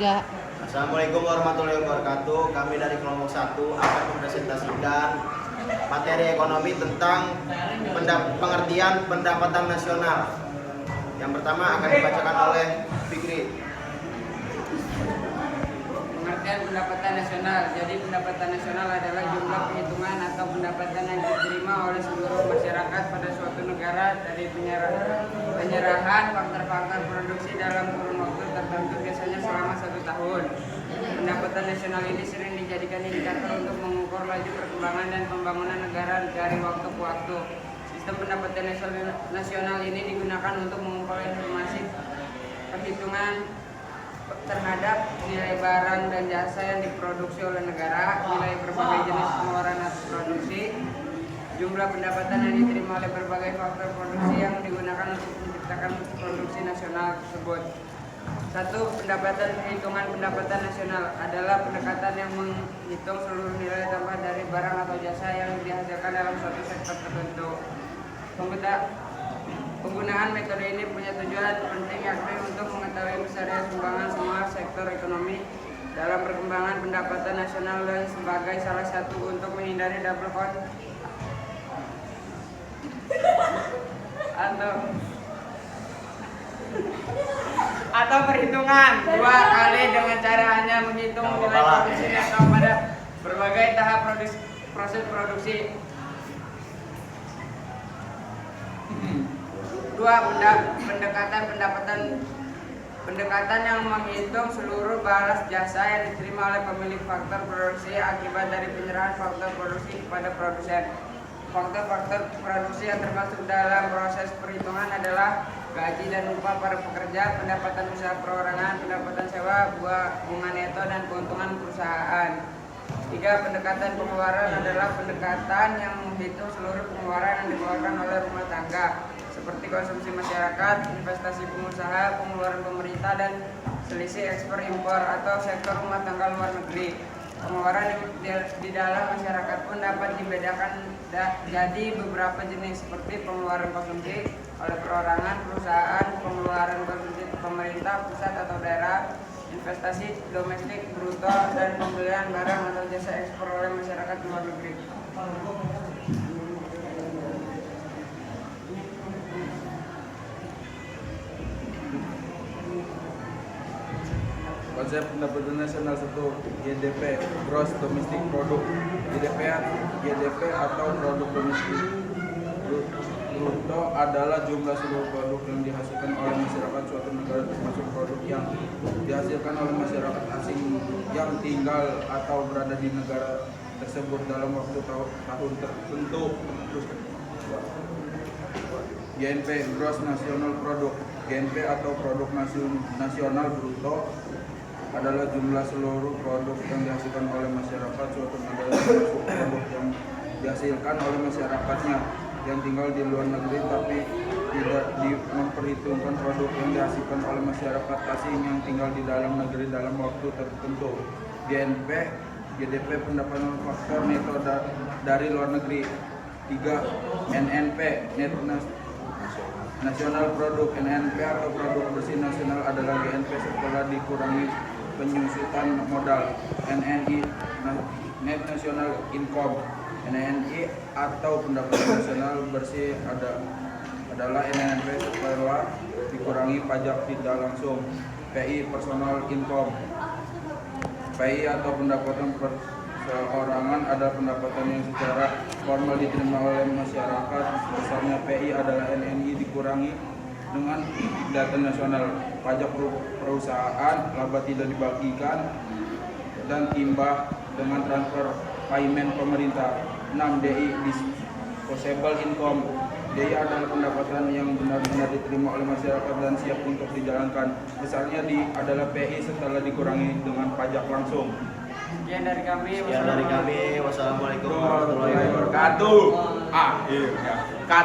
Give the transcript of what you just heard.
Ya. Assalamualaikum warahmatullahi wabarakatuh. Kami dari kelompok 1 akan mempresentasikan materi ekonomi tentang pengertian pendapatan nasional. Yang pertama akan dibacakan oleh Fikri. Pengertian pendapatan nasional. Jadi pendapatan nasional adalah jumlah perhitungan atau pendapatan yang diterima oleh seluruh masyarakat pada suatu negara dari penyerahan faktor-faktor produksi dalam kurun waktu tertentu, biasanya selama 1 tahun. Pendapatan nasional ini sering dijadikan indikator untuk mengukur laju perkembangan dan pembangunan negara dari waktu ke waktu. Sistem pendapatan nasional ini digunakan untuk mengumpulkan informasi perhitungan terhadap nilai barang dan jasa yang diproduksi oleh negara, nilai berbagai jenis pengeluaran atau produksi, jumlah pendapatan yang diterima oleh berbagai faktor produksi yang digunakan untuk menciptakan produksi nasional tersebut. 1. Perhitungan pendapatan nasional adalah pendekatan yang menghitung seluruh nilai tambah dari barang atau jasa yang dihasilkan dalam suatu sektor tertentu. Penggunaan metode ini punya tujuan penting, yakni untuk mengetahui besarnya sumbangan semua sektor ekonomi dalam perkembangan pendapatan nasional dan sebagai salah satu untuk menghindari double count atau perhitungan 2 kali dengan cara hanya menghitung nilai produksi nasional pada berbagai tahap proses produksi. 2. Pendekatan yang menghitung seluruh balas jasa yang diterima oleh pemilik faktor produksi akibat dari penyerahan faktor produksi kepada produsen. Faktor-faktor produksi yang termasuk dalam proses perhitungan adalah gaji dan upah para pekerja, pendapatan usaha perorangan, pendapatan sewa, bunga neto, dan keuntungan perusahaan. 3. Pendekatan pengeluaran adalah pendekatan yang menghitung seluruh pengeluaran yang dikeluarkan oleh rumah tangga, seperti konsumsi masyarakat, investasi pengusaha, pengeluaran pemerintah, dan selisih ekspor impor atau sektor rumah tangga luar negeri. Pengeluaran di dalam masyarakat pun dapat dibedakan jadi beberapa jenis, seperti pengeluaran konsumsi oleh perorangan, perusahaan, pengeluaran konsumsi pemerintah pusat atau daerah, investasi domestik bruto, dan pembelian barang atau jasa ekspor oleh masyarakat luar negeri. Konsep pendapatan nasional 1, GDP, Gross Domestic Product. GDP atau produk domestik bruto adalah jumlah seluruh produk yang dihasilkan oleh masyarakat suatu negara, termasuk produk yang dihasilkan oleh masyarakat asing yang tinggal atau berada di negara tersebut dalam waktu tahun tertentu. GNP, Gross National Product. GNP atau produk nasional bruto adalah jumlah seluruh produk yang dihasilkan oleh masyarakat suatu negara, termasuk produk yang dihasilkan oleh masyarakatnya yang tinggal di luar negeri, tapi tidak memperhitungkan produk yang dihasilkan oleh masyarakat asing yang tinggal di dalam negeri dalam waktu tertentu. GDP pendapatan faktor neto dari luar negeri. 3. NNP, Net National Product. NNP atau produk bersih nasional adalah GNP setelah dikurangi penyusutan modal. NNI, Net National Income. NNI atau pendapatan nasional bersih adalah NNP setelah dikurangi pajak tidak langsung. PI, Personal Income. PI atau pendapatan perorangan adalah pendapatan yang secara formal diterima oleh masyarakat. Besarnya PI adalah NNI dikurangi dengan data nasional, pajak perusahaan, laba tidak dibagikan, dan timbah dengan transfer payment pemerintah. 6. DI, Disposable Income. DI adalah pendapatan yang benar-benar diterima oleh masyarakat dan siap untuk dijalankan. Besarnya adalah PI setelah dikurangi dengan pajak langsung. Sekian dari kami. Wassalamualaikum warahmatullahi wabarakatuh. Akhirnya.